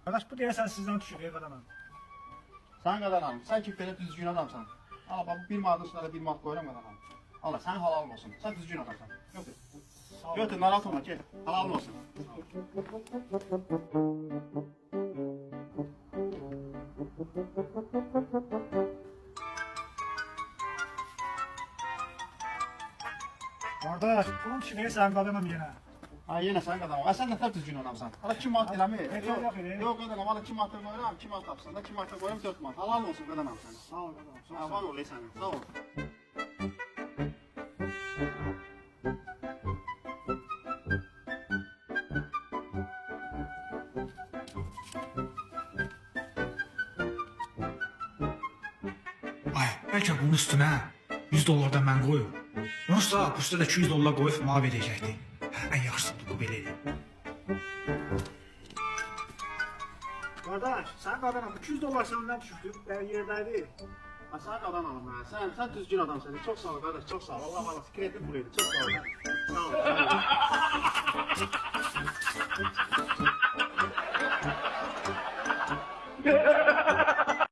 Qardaş, bu deyəsən sizdən düşür, qadana. Sən qadanam, sən ki belə düzgün adamsan. Ala bax, bu 1 manatın üstünə də 1 manat qoyuram qadanam. Allah, sən halal olsun. Sən düzgün adamsan. Götür. Götür, narahat olma ki, halal olsun. Qardaş, bunun düşür, sən qadanam yenə. Ha, yenə sən qadanam. Sən nətər düzgün adamsan? Ala 2 manat eləmir. Yox, yox, Yox qadanam, ala 2 manat qoyuram, 2 manat tapsın da 2 manat qoyuram 4 manat. Halal olsun qadanam sən. Sağ ol, qadana. Ha, var ol sən. Sağ ol. Ay, bəlkə bunun üstünə $100 mən qoyum. Yoxsa bu üstə də $200 qoyub mənə verəcəkdi. Ən yaxşısı bu belə edin. Qardaş, sən qadana bu $200 səndən düşürdü. Yerdəydi. Ha, sən qadanam ha. Sən düzgün adamsan. Çox sağ ol qardaş, çox sağ ol. Allah razı olsun. Kredit pulu idi. Çox sağ ol. Sağ ol.